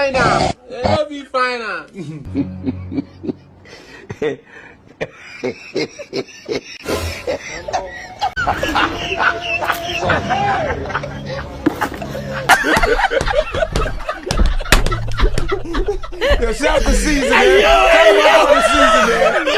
fine now. It'll be fine now. Yo, shout the season, man. Tell me about the season, man.